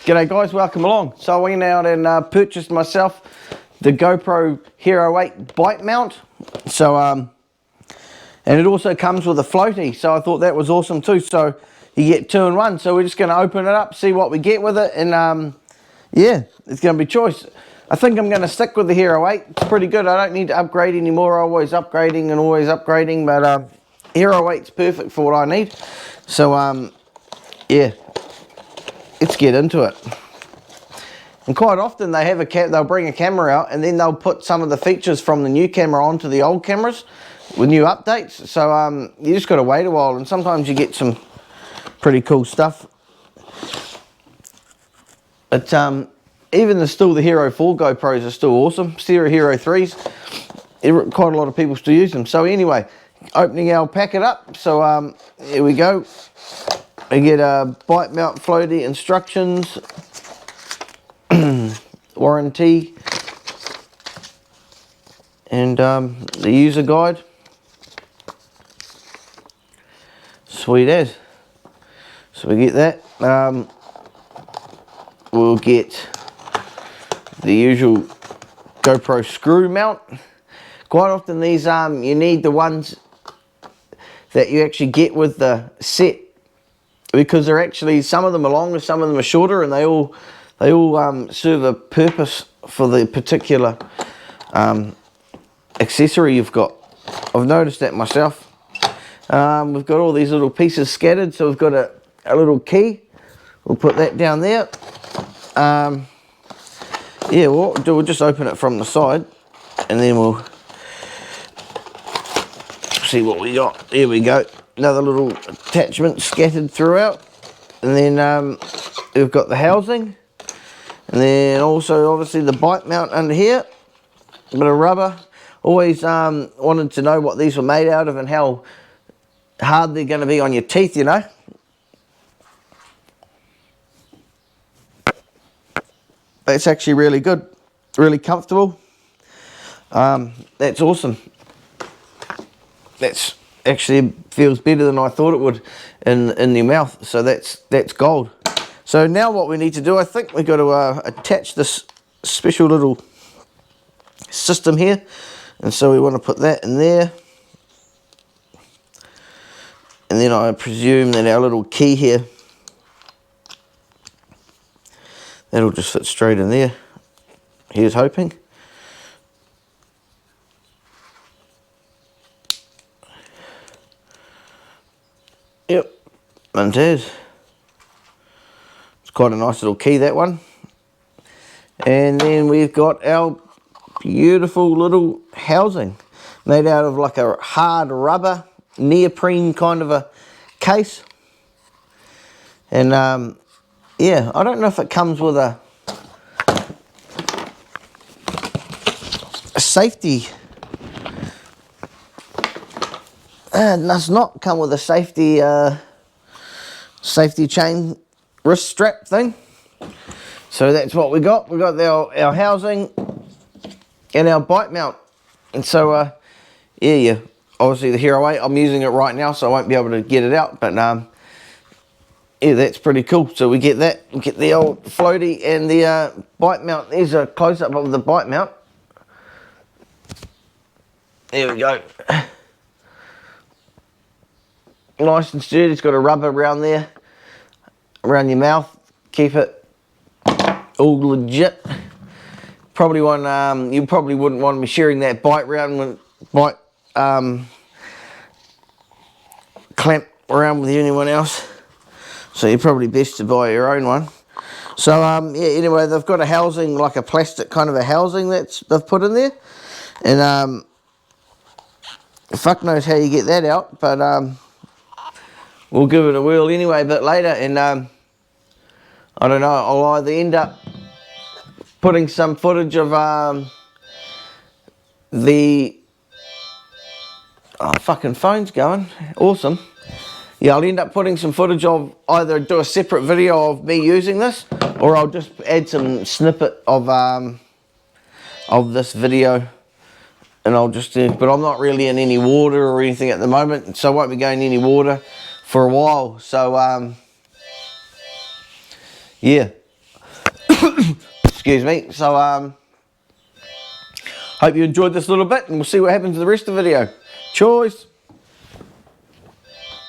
G'day guys, welcome along. So I went out and purchased myself the GoPro Hero 8 bike mount. So and it also comes with a floaty, so I thought that was awesome too. So you get 2 in 1. So we're just going to open it up, see what we get with it, and yeah, it's going to be choice. I think I'm going to stick with the Hero 8. It's pretty good. I don't need to upgrade anymore. I'm always upgrading and always upgrading, but Hero 8's perfect for what I need. So yeah, let's get into it. And quite often they have they'll bring a camera out and then they'll put some of the features from the new camera onto the old cameras with new updates. So you just got to wait a while, and sometimes you get some pretty cool stuff. But even the Hero 4 GoPros are still awesome. Stereo Hero 3s, quite a lot of people still use them. So anyway, opening our packet up. So here we go. We get a bike mount floaty instructions, warranty, and the user guide. Sweet as. So we get that. We'll get the usual GoPro screw mount. Quite often these you need the ones that you actually get with the set, because they're actually, some of them are longer, some of them are shorter, and they all serve a purpose for the particular accessory you've got. I've noticed that myself. We've got all these little pieces scattered, so we've got a little key. We'll put that down there. Yeah, what we'll do, we'll just open it from the side, and then we'll see what we got. There we go. Another little attachment scattered throughout, and then we've got the housing, and then also obviously the bike mount under here. A bit of rubber. Always wanted to know what these were made out of and how hard they're going to be on your teeth, you know. It's actually really good, really comfortable. That's awesome. That's actually feels better than I thought it would in the mouth. So that's gold. So now what we need to do, I think we've got to attach this special little system here, and so we want to put that in there, and then I presume that our little key here, that'll just fit straight in there. Here's hoping. Yep, and it is. It's quite a nice little key, that one. And then we've got our beautiful little housing made out of like a hard rubber neoprene kind of a case. And yeah, I don't know if it comes with a safety. It does not come with a safety chain wrist strap thing. So that's what we got. We got our housing and our bike mount. And so yeah, obviously the Hero 8, I'm using it right now, so I won't be able to get it out, but yeah, that's pretty cool. So we get that, we get the old floaty and the bike mount. There's a close-up of the bike mount. There we go. Nice and sturdy. It's got a rubber around there, around your mouth. Keep it all legit. Probably one, you probably wouldn't want me sharing that bike clamp around with anyone else. So you're probably best to buy your own one. So yeah, anyway, they've got a housing, like a plastic kind of a housing they've put in there, and fuck knows how you get that out, but we'll give it a whirl anyway a bit later, and I don't know, I'll either end up putting some footage of the fucking phone's going awesome. Yeah, I'll end up putting some footage of, either do a separate video of me using this, or I'll just add some snippet of this video, and I'll just but I'm not really in any water or anything at the moment, so I won't be going in any water for a while. So yeah, Excuse me. So hope you enjoyed this little bit, and we'll see what happens in the rest of the video. Cheers.